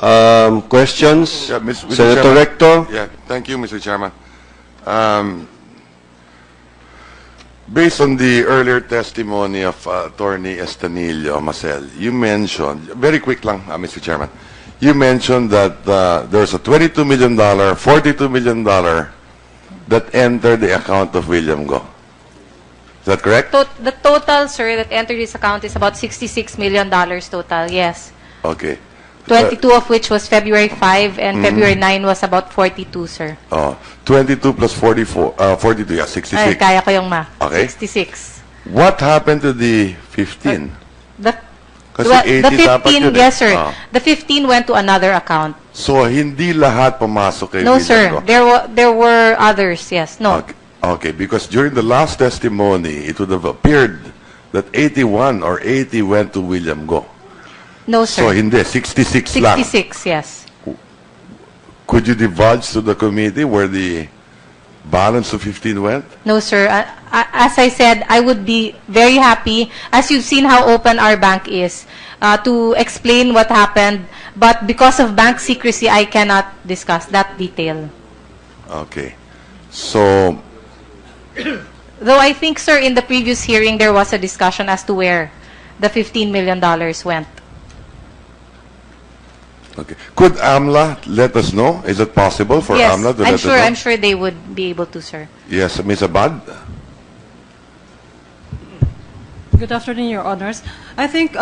Questions? Yeah, Mr. Senator Chairman. Recto? Yeah, thank you, Mr. Chairman. Based on the earlier testimony of Attorney Estanilio Marcel, you mentioned, very quick lang, Mr. Chairman, you mentioned that there's a $22 million, $42 million that entered the account of William Go. Is that correct? The total, sir, that entered this account is about $66 million total, yes. Okay. 22 of which was February 5, and February 9 was about 42, sir. 22 plus 44, 42, yeah, 66. Ay, kaya ko yung math. Okay. 66. What happened to the 15? Kasi The 80 dapat 15, yun eh. yes, sir. The 15 went to another account. So, hindi lahat pumasok kay No, William sir. Go? There were others, yes. No. Okay, because during the last testimony, it would have appeared that 81 or 80 went to William Go. No, So, sir. hindi, 66 lang. 66, yes. Could you divulge to the committee where the balance of 15 went? No, sir. As I said, I would be very happy, as you've seen how open our bank is, to explain what happened. But because of bank secrecy, I cannot discuss that detail. Okay. So, Though I think, sir, in the previous hearing, there was a discussion as to where the $15 million went. okay. Could AMLA let us know? Is it possible for Yes, AMLA to let us know? I'm sure they would be able to, sir. Yes, Ms. Abad? Good afternoon, Your Honors. I think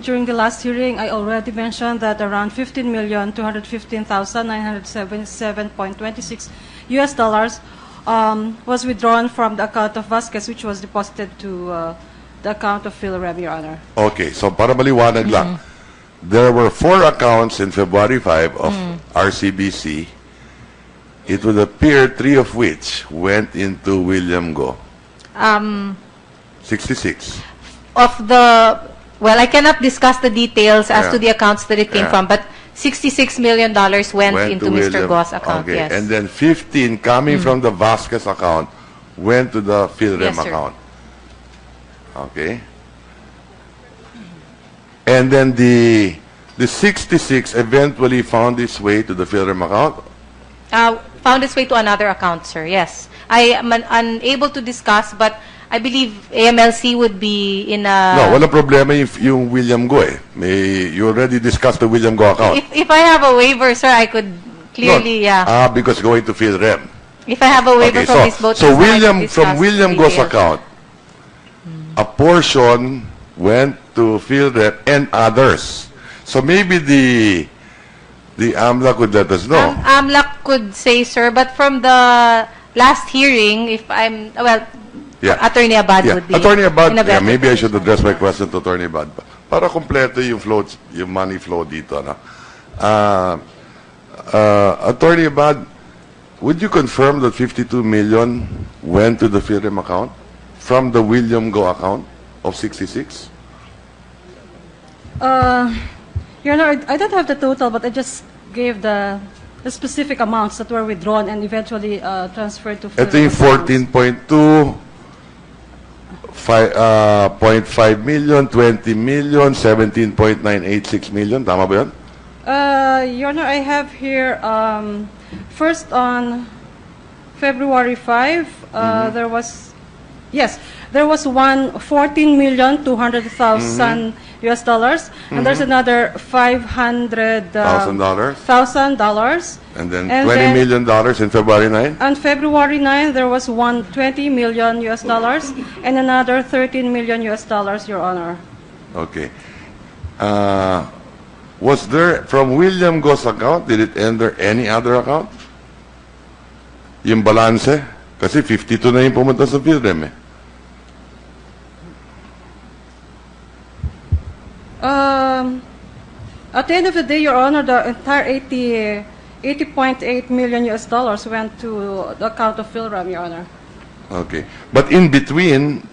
during the last hearing, I already mentioned that around 15,215,977.26 US dollars was withdrawn from the account of Vasquez, which was deposited to the account of Philrem, Your Honor. Okay, so para maliwanag lang, there were 4 accounts in February 5 of RCBC. It would appear 3 of which went into William Go. 66. Well, I cannot discuss the details as Yeah. to the accounts that it came Yeah. from, but $66 million went into to Mr. William. Go's account, Okay, yes. and then 15 coming from the Vasquez account went to the Philrem Yes, sir. account. Okay. And then the 66 eventually found its way to the Philrem account. Found its way to another account, sir, yes. I am unable to discuss, but I believe AMLC would be in a... No, walang problema yung William Go eh. You already discussed the William Go account. If I have a waiver, sir, I could clearly, yeah. Because going to Philrem. If I have a waiver Okay, from Ms. Bautista, so I could William, discuss from William the Go's details. account, a portion went to Philrem and others. So maybe the AMLA could let us know. AMLAC could say, sir, but from the last hearing, if I'm, well, Yeah. Attorney Abad Yeah, would be Attorney Abad, in a better maybe I should position. address my question to Attorney Abad. Para kompleto yung flow, yung money flow dito. No? Attorney Abad, would you confirm that 52 million went to the Philrem account from the William Go account of 66? Your Honor, I don't have the total, but I just gave the specific amounts that were withdrawn and eventually transferred to Ito yung Philrem accounts. 14.2, 0.5 million, 20 million, 17.986 million. Tama ba yun? Your Honor, I have here, first on February 5, there was, yes, there was one 14,200,000 US dollars, and there's another $500,000. And then And $20 then- million in February 9? On February 9, there was one 20 million US dollars and another 13 million US dollars, Your Honor. Okay. Was there, from William Go's account, did it enter any other account? Yung balance? Kasi 52 na yung pumunta sa Philrem eh. At the end of the day, Your Honor, the entire 80.8 million US dollars went to the account of Philrem, Your Honor. Okay. But in between,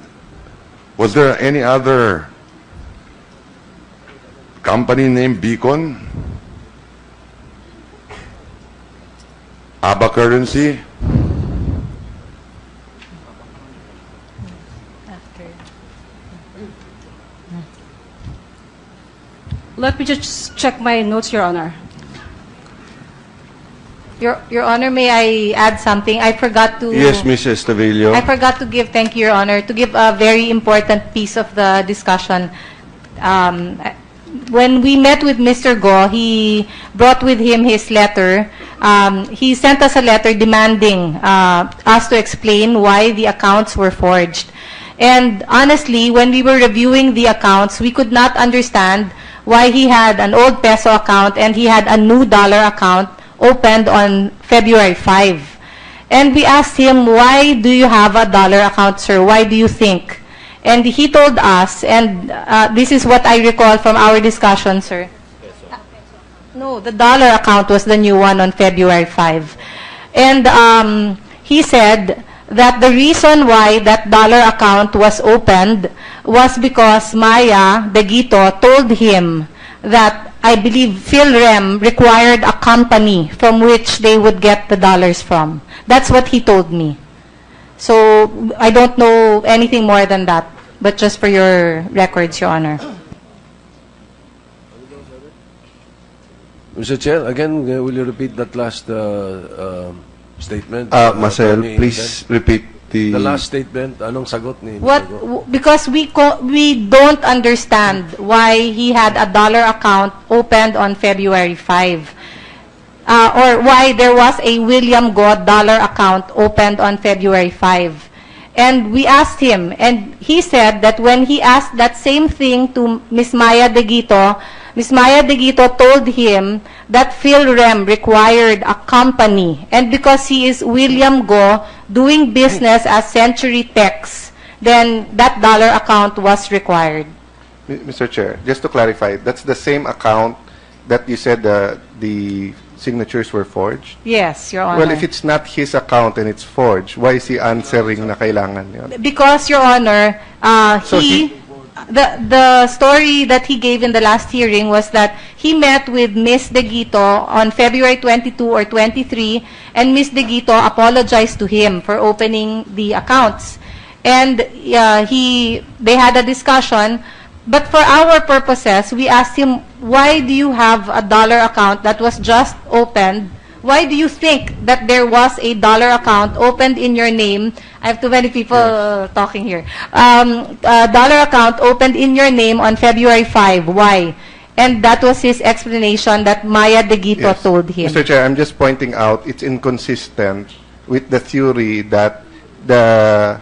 was there any other company named Beacon? ABA Currency? Let me just check my notes, Your Honor. Your Honor, may I add something? I forgot to... Yes, Ms. Estavillo. I forgot to give, thank you, Your Honor, to give a very important piece of the discussion. When we met with Mr. Go, he brought with him his letter. He sent us a letter demanding us to explain why the accounts were forged. And honestly, when we were reviewing the accounts, we could not understand why he had an old peso account and he had a new dollar account opened on February 5. And we asked him, why do you have a dollar account, sir? Why do you think? And he told us, and this is what I recall from our discussion, sir. No, the dollar account was the new one on February 5. And he said that the reason why that dollar account was opened was because Maia, the Guito, told him that, I believe, Philrem required a company from which they would get the dollars from. That's what he told me. So I don't know anything more than that, but just for your records, Your Honor. Mr. Chair, again, will you repeat that last statement? Marcel, Attorney please repeat the last statement. Anong sagot ni Mr. What? Go? Because we don't understand why he had a dollar account opened on February 5. Or why there was a William Go dollar account opened on February 5. And we asked him, and he said that when he asked that same thing to Ms. Maia de Guito, Ms. Maia de Guito told him that Philrem required a company. And because he is William Go doing business as Century Tex, then that dollar account was required. Mr. Chair, just to clarify, that's the same account that you said the signatures were forged? Yes, Your Honor. Well, if it's not his account and it's forged, why is he answering na kailangan yun? Because, Your Honor, So the story that he gave in the last hearing was that he met with Ms. De Guito on February 22 or 23, and Ms. De Guito apologized to him for opening the accounts. And they had a discussion, but for our purposes, we asked him, why do you have a dollar account that was just opened? Why do you think that there was a dollar account opened in your name? I have too many people talking here. A dollar account opened in your name on February 5. Why? And that was his explanation that Maia de Guito Yes. told him. Mr. Chair, I'm just pointing out it's inconsistent with the theory that the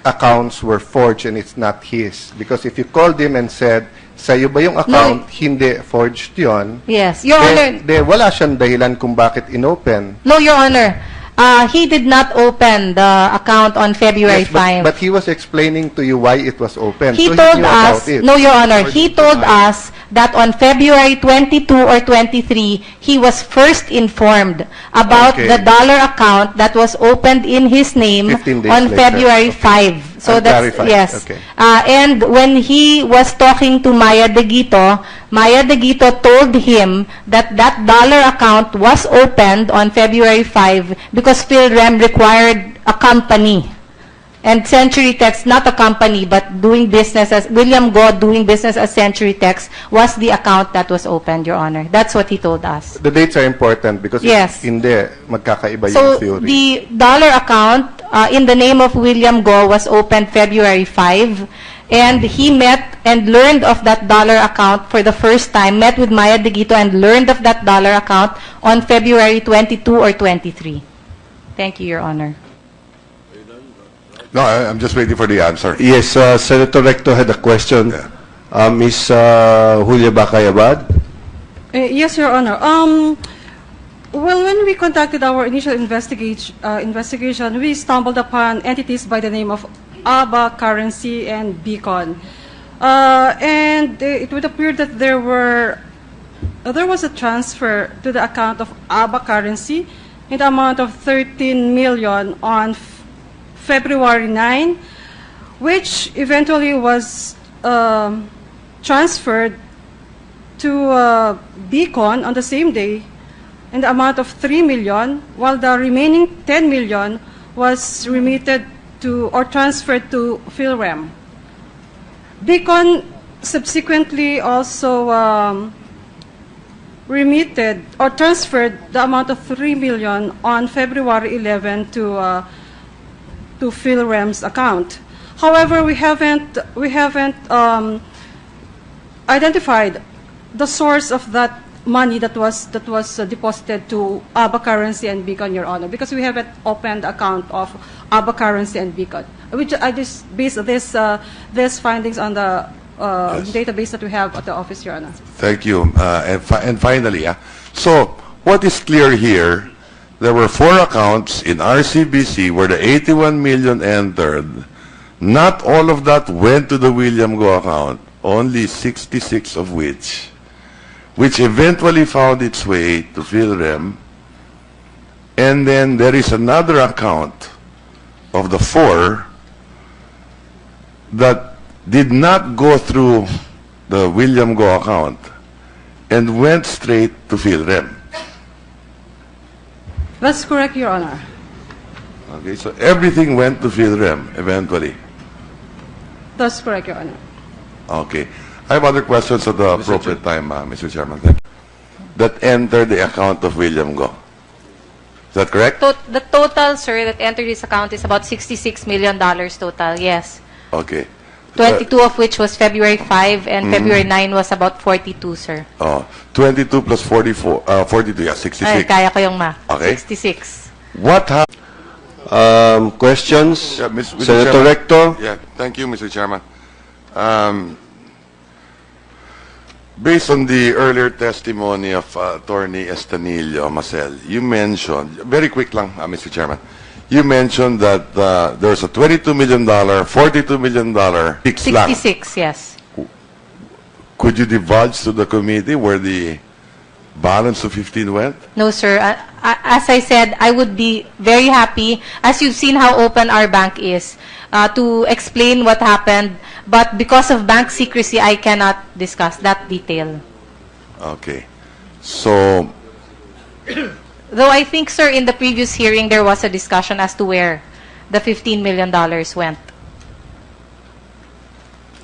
accounts were forged and it's not his. Because if you called him and said, sa'yo ba yung account, hindi forged yon, Yes, Your Honor. wala siyang dahilan kung bakit inopen. No, Your Honor. He did not open the account on February Yes, 5. but he was explaining to you why it was open. He So told knew about us, it. no, Your Honor, he told us that on February 22 or 23, he was first informed about Okay. the dollar account that was opened in his name 15 days on later. February Okay. 5. So I'm that's, clarified. yes. Okay. And when he was talking to Maia de Guito told him that that dollar account was opened on February 5 because Philrem required a company. And Century Tex, not a company, but doing business as, William Go doing business as Century Tex was the account that was opened, Your Honor. That's what he told us. The dates are important because Yes. if hindi, magkakaiba So yung theory. the dollar account in the name of William Go was opened February 5, and he met and learned of that dollar account for the first time, met with Maia de Guito and learned of that dollar account on February 22 or 23. Thank you, Your Honor. No, I'm just waiting for the answer. Yes, Senator Recto had a question. Yeah. Ms. Julia Bacayabad? Yes, Your Honor. Well, when we conducted our initial investigation, we stumbled upon entities by the name of ABA Currency and Beacon. And it would appear that there was a transfer to the account of ABA Currency in the amount of 13 million on February 9, which eventually was transferred to Beacon on the same day in the amount of 3 million, while the remaining 10 million was remitted to or transferred to Philrem. Beacon subsequently also remitted or transferred the amount of 3 million on February 11 to Philrem's account. However, we haven't identified the source of that money that was deposited to ABA Currency and Beacon, Your Honor, because we haven't opened the account of ABA Currency and Beacon. Which I just base this findings on the database that we have at the office, Your Honor. Thank you. And finally, so what is clear here, there were 4 accounts in RCBC where the 81 million entered. Not all of that went to the William Go account, only 66 of which eventually found its way to Philrem. And then there is another account of the 4 that did not go through the William Go account and went straight to Philrem. That's correct, Your Honor. Okay, so everything went to Philrem eventually. That's correct, Your Honor. Okay. I have other questions at the appropriate time, Mr. Chairman. Thank you. That entered the account of William Go. Is that correct? The total, sir, that entered this account is about $66 million total, yes. Okay. 22 of which was February 5, and February 9 was about 42, sir. 22 plus 44, 42, yeah, 66. Ay, kaya ko yung math. Okay. 66. What happened? Questions? Yeah, Mr. Senator Chairman. Recto? Yeah, thank you, Mr. Chairman. Based on the earlier testimony of Attorney Estanillo Marcel, you mentioned, very quick lang, Mr. Chairman, you mentioned that there's a $22 million, $42 million fixed lang. 66, yes. Could you divulge to the committee where the balance of 15 went? No, sir. As I said, I would be very happy, as you've seen how open our bank is, to explain what happened. But because of bank secrecy, I cannot discuss that detail. Okay. So, Though I think, sir, in the previous hearing, there was a discussion as to where the $15 million went.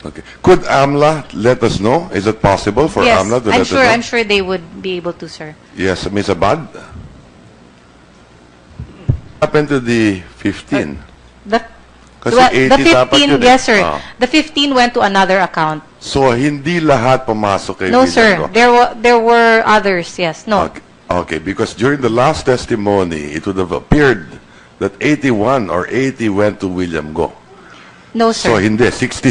okay. Could AMLA let us know? Is it possible for Yes, AMLA to let us know? I'm sure they would be able to, sir. Yes, Ms. Abad? What happened to the 15? Kasi The 80 dapat 15, yun eh. yes, sir. Ah. The 15 went to another account. So, hindi lahat pumasok kay No, William sir. Go? There were others, yes. No. Okay, because during the last testimony, it would have appeared that 81 or 80 went to William Go. No, sir. So, hindi. 66